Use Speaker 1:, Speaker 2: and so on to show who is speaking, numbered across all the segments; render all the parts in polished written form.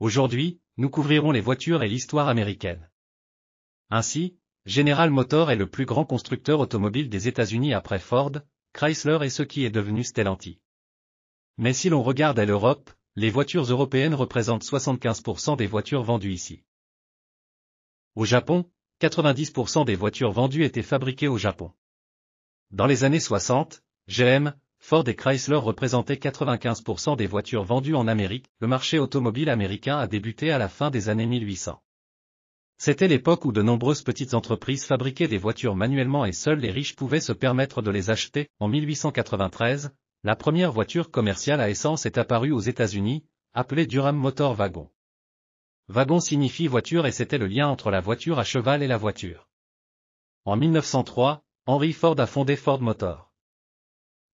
Speaker 1: Aujourd'hui, nous couvrirons les voitures et l'histoire américaine. Ainsi, General Motors est le plus grand constructeur automobile des États-Unis après Ford, Chrysler et ce qui est devenu Stellantis. Mais si l'on regarde à l'Europe, les voitures européennes représentent 75% des voitures vendues ici. Au Japon, 90% des voitures vendues étaient fabriquées au Japon. Dans les années 60, GM, Ford et Chrysler représentaient 95% des voitures vendues en Amérique. Le marché automobile américain a débuté à la fin des années 1800. C'était l'époque où de nombreuses petites entreprises fabriquaient des voitures manuellement et seuls les riches pouvaient se permettre de les acheter. En 1893, la première voiture commerciale à essence est apparue aux États-Unis, appelée Durham Motor Wagon. Wagon signifie voiture et c'était le lien entre la voiture à cheval et la voiture. En 1903, Henry Ford a fondé Ford Motor.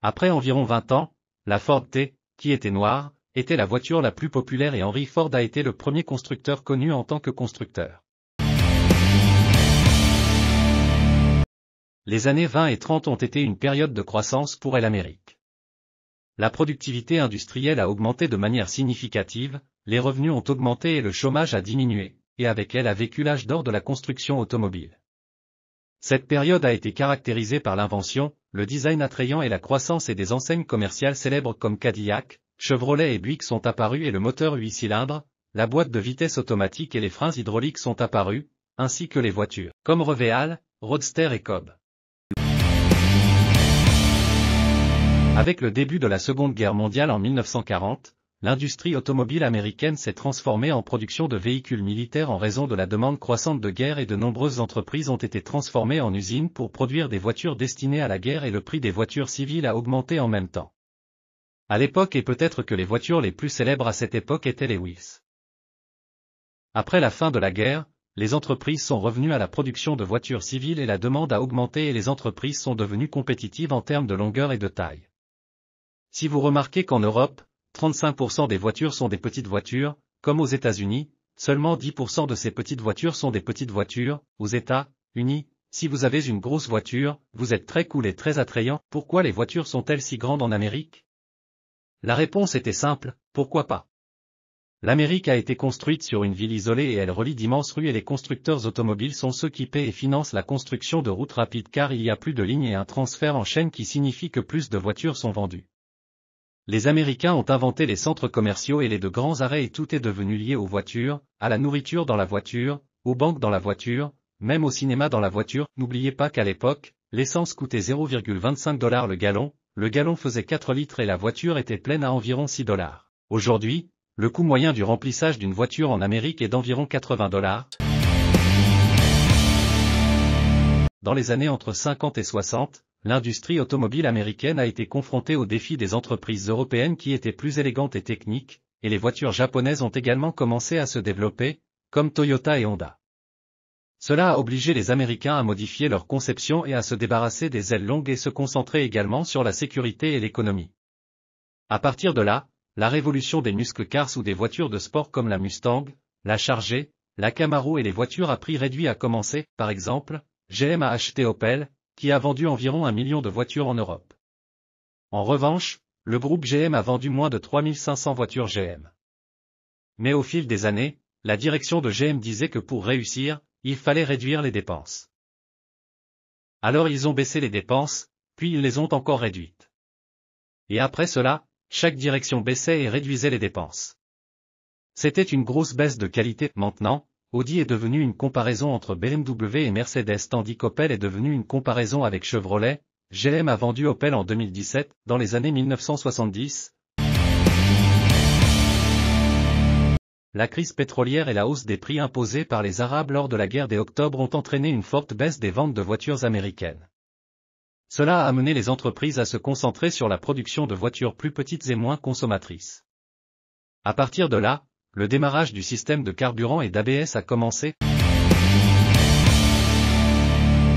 Speaker 1: Après environ 20 ans, la Ford T, qui était noire, était la voiture la plus populaire et Henry Ford a été le premier constructeur connu en tant que constructeur. Les années 20 et 30 ont été une période de croissance pour l'Amérique. La productivité industrielle a augmenté de manière significative, les revenus ont augmenté et le chômage a diminué, et avec elle a vécu l'âge d'or de la construction automobile. Cette période a été caractérisée par l'invention, le design attrayant et la croissance et des enseignes commerciales célèbres comme Cadillac, Chevrolet et Buick sont apparus et le moteur 8 cylindres, la boîte de vitesse automatique et les freins hydrauliques sont apparus, ainsi que les voitures, comme Reveal, Roadster et Cobb. Avec le début de la Seconde Guerre mondiale en 1940, l'industrie automobile américaine s'est transformée en production de véhicules militaires en raison de la demande croissante de guerre et de nombreuses entreprises ont été transformées en usines pour produire des voitures destinées à la guerre et le prix des voitures civiles a augmenté en même temps. À l'époque et peut-être que les voitures les plus célèbres à cette époque étaient les Wills. Après la fin de la guerre, les entreprises sont revenues à la production de voitures civiles et la demande a augmenté et les entreprises sont devenues compétitives en termes de longueur et de taille. Si vous remarquez qu'en Europe, 35% des voitures sont des petites voitures, comme aux États-Unis, seulement 10% de ces petites voitures sont des petites voitures. Aux États-Unis, si vous avez une grosse voiture, vous êtes très cool et très attrayant. Pourquoi les voitures sont-elles si grandes en Amérique? La réponse était simple, pourquoi pas? L'Amérique a été construite sur une ville isolée et elle relie d'immenses rues et les constructeurs automobiles sont ceux qui paient et financent la construction de routes rapides car il y a plus de lignes et un transfert en chaîne qui signifie que plus de voitures sont vendues. Les Américains ont inventé les centres commerciaux et les de grands arrêts et tout est devenu lié aux voitures, à la nourriture dans la voiture, aux banques dans la voiture, même au cinéma dans la voiture. N'oubliez pas qu'à l'époque, l'essence coûtait 0,25 $ le gallon faisait 4 litres et la voiture était pleine à environ 6 $. Aujourd'hui, le coût moyen du remplissage d'une voiture en Amérique est d'environ 80 $. Dans les années entre 50 et 60, l'industrie automobile américaine a été confrontée aux défis des entreprises européennes qui étaient plus élégantes et techniques, et les voitures japonaises ont également commencé à se développer, comme Toyota et Honda. Cela a obligé les Américains à modifier leur conception et à se débarrasser des ailes longues et se concentrer également sur la sécurité et l'économie. À partir de là, la révolution des muscle cars ou des voitures de sport comme la Mustang, la Charger, la Camaro et les voitures à prix réduit a commencé. Par exemple, GM a acheté Opel, qui a vendu environ 1 million de voitures en Europe. En revanche, le groupe GM a vendu moins de 3500 voitures GM. Mais au fil des années, la direction de GM disait que pour réussir, il fallait réduire les dépenses. Alors ils ont baissé les dépenses, puis ils les ont encore réduites. Et après cela, chaque direction baissait et réduisait les dépenses. C'était une grosse baisse de qualité. Maintenant, Audi est devenu une comparaison entre BMW et Mercedes tandis qu'Opel est devenu une comparaison avec Chevrolet. GM a vendu Opel en 2017, dans les années 1970. La crise pétrolière et la hausse des prix imposés par les Arabes lors de la guerre d'octobre ont entraîné une forte baisse des ventes de voitures américaines. Cela a amené les entreprises à se concentrer sur la production de voitures plus petites et moins consommatrices. À partir de là, le démarrage du système de carburant et d'ABS a commencé.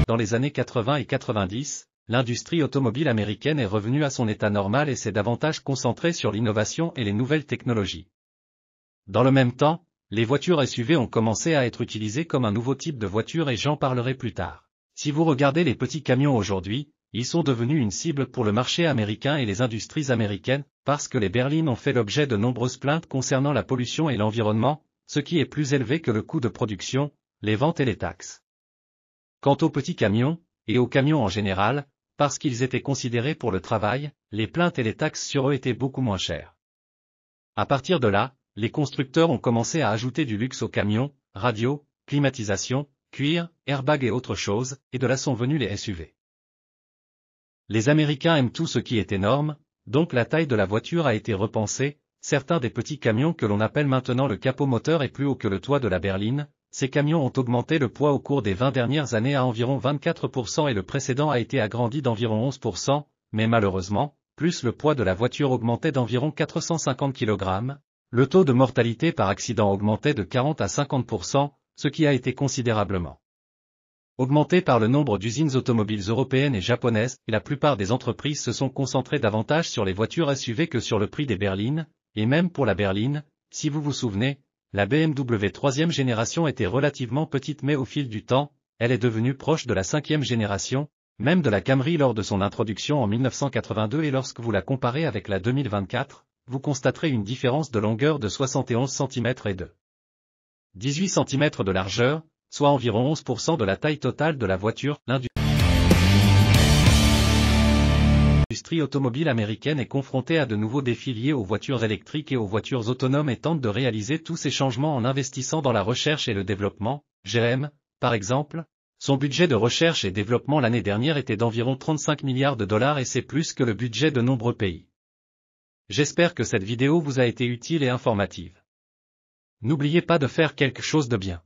Speaker 1: Dans les années 80 et 90, l'industrie automobile américaine est revenue à son état normal et s'est davantage concentrée sur l'innovation et les nouvelles technologies. Dans le même temps, les voitures SUV ont commencé à être utilisées comme un nouveau type de voiture et j'en parlerai plus tard. Si vous regardez les petits camions aujourd'hui, ils sont devenus une cible pour le marché américain et les industries américaines. parce que les berlines ont fait l'objet de nombreuses plaintes concernant la pollution et l'environnement, ce qui est plus élevé que le coût de production, les ventes et les taxes. Quant aux petits camions, et aux camions en général, parce qu'ils étaient considérés pour le travail, les plaintes et les taxes sur eux étaient beaucoup moins chères. À partir de là, les constructeurs ont commencé à ajouter du luxe aux camions, radio, climatisation, cuir, airbag et autres choses, et de là sont venus les SUV. Les Américains aiment tout ce qui est énorme, donc la taille de la voiture a été repensée, certains des petits camions que l'on appelle maintenant le capot moteur est plus haut que le toit de la berline, ces camions ont augmenté le poids au cours des 20 dernières années à environ 24% et le précédent a été agrandi d'environ 11%, mais malheureusement, plus le poids de la voiture augmentait d'environ 450 kg, le taux de mortalité par accident augmentait de 40 à 50%, ce qui a été considérablement augmenté par le nombre d'usines automobiles européennes et japonaises, et la plupart des entreprises se sont concentrées davantage sur les voitures SUV que sur le prix des berlines, et même pour la berline, si vous vous souvenez, la BMW 3e génération était relativement petite mais au fil du temps, elle est devenue proche de la 5e génération, même de la Camry lors de son introduction en 1982 et lorsque vous la comparez avec la 2024, vous constaterez une différence de longueur de 71 cm et de 18 cm de largeur, soit environ 11% de la taille totale de la voiture. L'industrie automobile américaine est confrontée à de nouveaux défis liés aux voitures électriques et aux voitures autonomes et tente de réaliser tous ces changements en investissant dans la recherche et le développement. GM, par exemple, son budget de recherche et développement l'année dernière était d'environ 35 milliards de dollars et c'est plus que le budget de nombreux pays. J'espère que cette vidéo vous a été utile et informative. N'oubliez pas de faire quelque chose de bien.